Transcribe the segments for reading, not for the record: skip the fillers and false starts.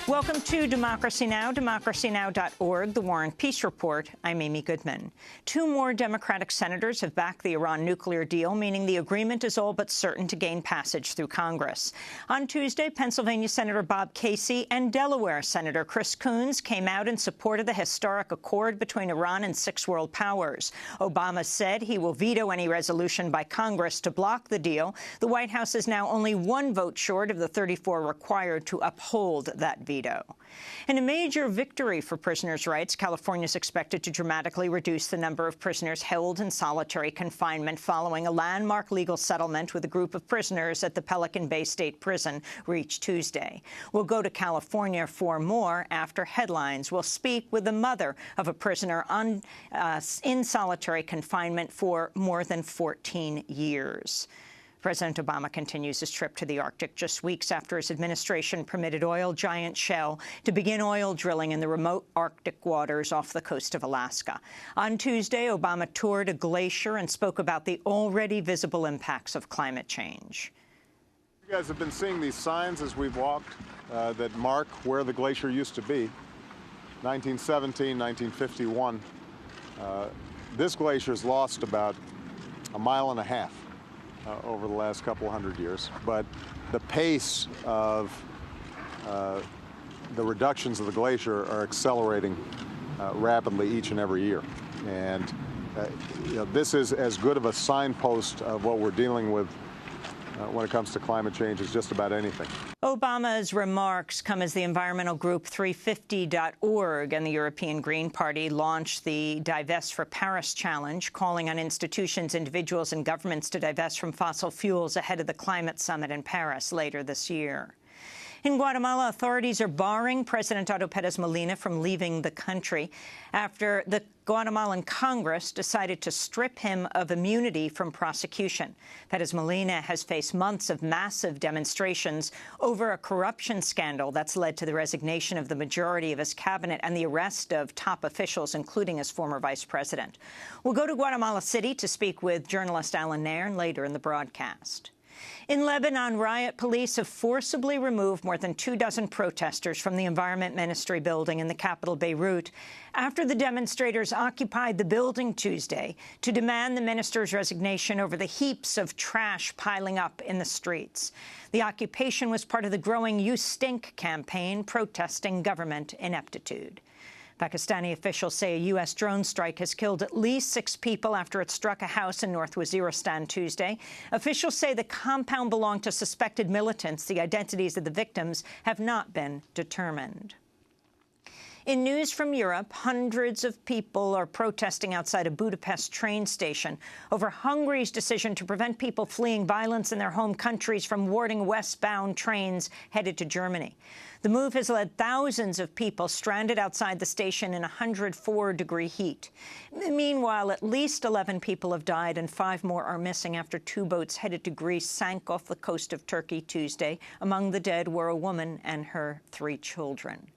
Welcome to Democracy Now!, democracynow.org, The War and Peace Report. I'm Amy Goodman. Two more Democratic senators have backed the Iran nuclear deal, meaning the agreement is all but certain to gain passage through Congress. On Tuesday, Pennsylvania Senator Bob Casey and Delaware Senator Chris Coons came out in support of the historic accord between Iran and six world powers. Obama said he will veto any resolution by Congress to block the deal. The White House is now only one vote short of the 34 required to uphold that veto. In a major victory for prisoners' rights, California is expected to dramatically reduce the number of prisoners held in solitary confinement following a landmark legal settlement with a group of prisoners at the Pelican Bay State Prison reached Tuesday. We'll go to California for more after headlines. We'll speak with the mother of a prisoner in solitary confinement for more than 14 years. President Obama continues his trip to the Arctic just weeks after his administration permitted oil giant Shell to begin oil drilling in the remote Arctic waters off the coast of Alaska. On Tuesday, Obama toured a glacier and spoke about the already visible impacts of climate change. You guys have been seeing these signs as we've walked that mark where the glacier used to be. 1917, 1951. This glacier's lost about a mile and a half. Over the last couple hundred years, but the pace of the reductions of the glacier are accelerating rapidly each and every year. And this is as good of a signpost of what we're dealing with when it comes to climate change as just about anything. Obama's remarks come as the environmental group 350.org and the European Green Party launched the Divest for Paris Challenge, calling on institutions, individuals and governments to divest from fossil fuels ahead of the climate summit in Paris later this year. In Guatemala, authorities are barring President Otto Pérez Molina from leaving the country after the Guatemalan Congress decided to strip him of immunity from prosecution. Pérez Molina has faced months of massive demonstrations over a corruption scandal that's led to the resignation of the majority of his cabinet and the arrest of top officials, including his former vice president. We'll go to Guatemala City to speak with journalist Alan Nairn later in the broadcast. In Lebanon, riot police have forcibly removed more than 24 protesters from the Environment Ministry building in the capital, Beirut, after the demonstrators occupied the building Tuesday to demand the minister's resignation over the heaps of trash piling up in the streets. The occupation was part of the growing You Stink campaign protesting government ineptitude. Pakistani officials say a U.S. drone strike has killed at least 6 people after it struck a house in North Waziristan Tuesday. Officials say the compound belonged to suspected militants. The identities of the victims have not been determined. In news from Europe, hundreds of people are protesting outside a Budapest train station over Hungary's decision to prevent people fleeing violence in their home countries from boarding westbound trains headed to Germany. The move has led thousands of people stranded outside the station in 104-degree heat. Meanwhile, at least 11 people have died and 5 more are missing after 2 boats headed to Greece sank off the coast of Turkey Tuesday. Among the dead were a woman and her 3 children.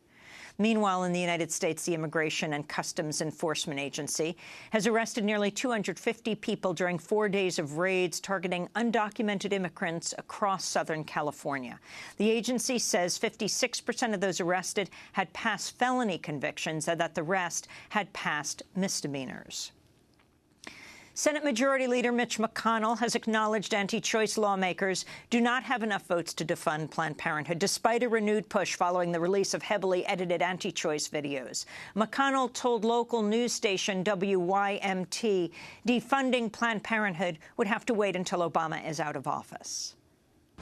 Meanwhile, in the United States, the Immigration and Customs Enforcement Agency has arrested nearly 250 people during 4 days of raids targeting undocumented immigrants across Southern California. The agency says 56% of those arrested had past felony convictions and that the rest had past misdemeanors. Senate Majority Leader Mitch McConnell has acknowledged anti-choice lawmakers do not have enough votes to defund Planned Parenthood, despite a renewed push following the release of heavily edited anti-choice videos. McConnell told local news station WYMT defunding Planned Parenthood would have to wait until Obama is out of office.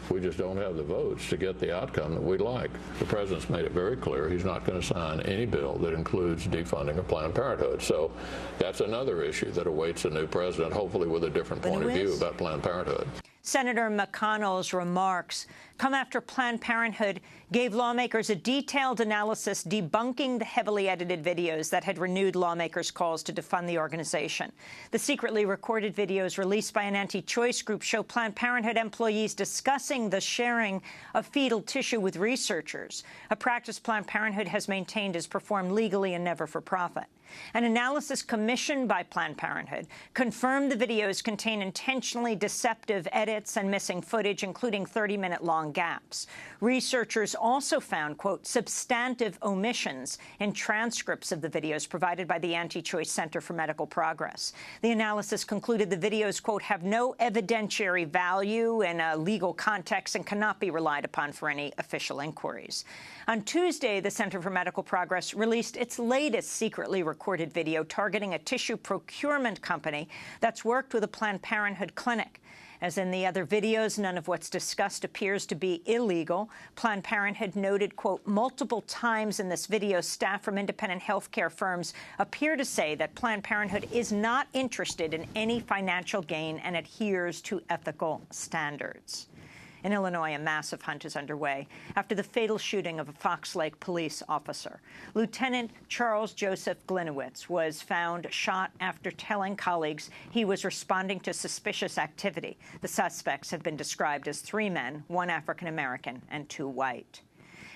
We just don't have the votes to get the outcome that we'd like. The president's made it very clear he's not going to sign any bill that includes defunding of Planned Parenthood. So that's another issue that awaits a new president, hopefully with a different point of view about Planned Parenthood. Senator McConnell's remarks come after Planned Parenthood gave lawmakers a detailed analysis debunking the heavily edited videos that had renewed lawmakers' calls to defund the organization. The secretly recorded videos released by an anti-choice group show Planned Parenthood employees discussing the sharing of fetal tissue with researchers, a practice Planned Parenthood has maintained is performed legally and never for profit. An analysis commissioned by Planned Parenthood confirmed the videos contain intentionally deceptive edits and missing footage, including 30-minute long found gaps. Researchers also found, quote, substantive omissions in transcripts of the videos provided by the Anti-Choice Center for Medical Progress. The analysis concluded the videos, quote, have no evidentiary value in a legal context and cannot be relied upon for any official inquiries. On Tuesday, the Center for Medical Progress released its latest secretly recorded video targeting a tissue procurement company that's worked with a Planned Parenthood clinic. As in the other videos, none of what's discussed appears to be illegal. Planned Parenthood noted, quote, multiple times in this video, staff from independent health care firms appear to say that Planned Parenthood is not interested in any financial gain and adheres to ethical standards. In Illinois, a massive hunt is underway after the fatal shooting of a Fox Lake police officer. Lieutenant Charles Joseph Glinowitz was found shot after telling colleagues he was responding to suspicious activity. The suspects have been described as 3 men, 1 African-American and 2 white.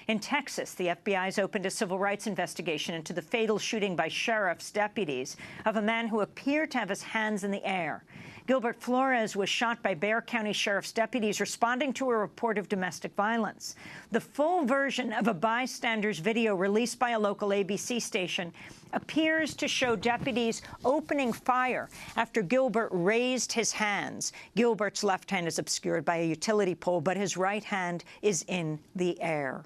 In Texas, the FBI has opened a civil rights investigation into the fatal shooting by sheriff's deputies of a man who appeared to have his hands in the air. Gilbert Flores was shot by Bexar County Sheriff's deputies responding to a report of domestic violence. The full version of a bystander's video released by a local ABC station appears to show deputies opening fire after Gilbert raised his hands. Gilbert's left hand is obscured by a utility pole, but his right hand is in the air.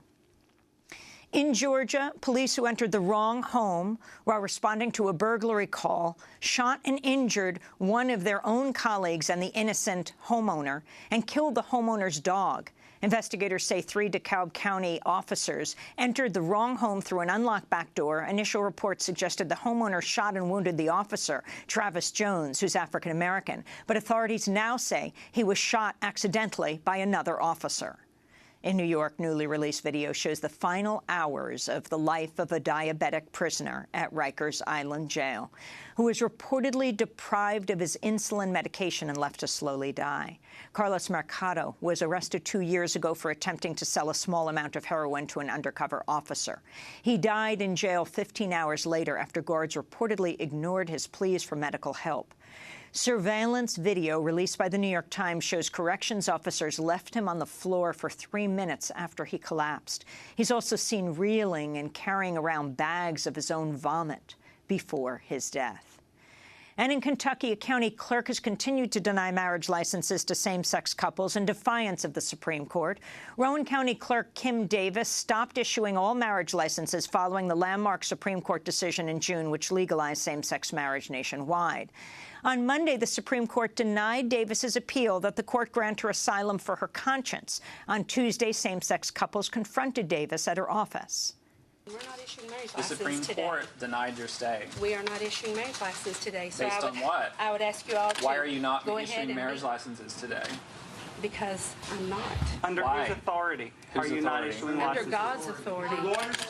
In Georgia, police who entered the wrong home while responding to a burglary call shot and injured one of their own colleagues and the innocent homeowner and killed the homeowner's dog. Investigators say 3 DeKalb County officers entered the wrong home through an unlocked back door. Initial reports suggested the homeowner shot and wounded the officer, Travis Jones, who's African-American. But authorities now say he was shot accidentally by another officer. In New York, newly released video shows the final hours of the life of a diabetic prisoner at Rikers Island jail, who was reportedly deprived of his insulin medication and left to slowly die. Carlos Mercado was arrested 2 years ago for attempting to sell a small amount of heroin to an undercover officer. He died in jail 15 hours later after guards reportedly ignored his pleas for medical help. Surveillance video released by the New York Times shows corrections officers left him on the floor for 3 minutes after he collapsed. He's also seen reeling and carrying around bags of his own vomit before his death. And in Kentucky, a county clerk has continued to deny marriage licenses to same-sex couples in defiance of the Supreme Court. Rowan County Clerk Kim Davis stopped issuing all marriage licenses following the landmark Supreme Court decision in June, which legalized same-sex marriage nationwide. On Monday, the Supreme Court denied Davis's appeal that the court grant her asylum for her conscience. On Tuesday, same-sex couples confronted Davis at her office. We're not issuing marriage The licenses Supreme today. Court denied your stay. We are not issuing marriage licenses today. So Based on what? I would ask you all to Why are you not go ahead issuing and marriage licenses today? Because I'm not. Under Why? whose authority Whose are you not authority? issuing Under licenses? God's authority.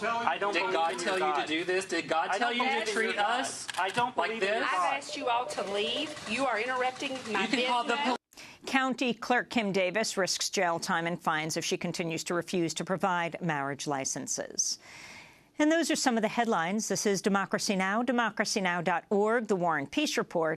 I don't Did believe God in tell your you to God. do this? Did God I tell don't you believe to in your treat God. us I don't like believe in your this? I've God. asked you all to leave. You are interrupting my You can call the business. police. County Clerk Kim Davis risks jail time and fines if she continues to refuse to provide marriage licenses. And those are some of the headlines. This is Democracy Now!, democracynow.org, The War and Peace Report.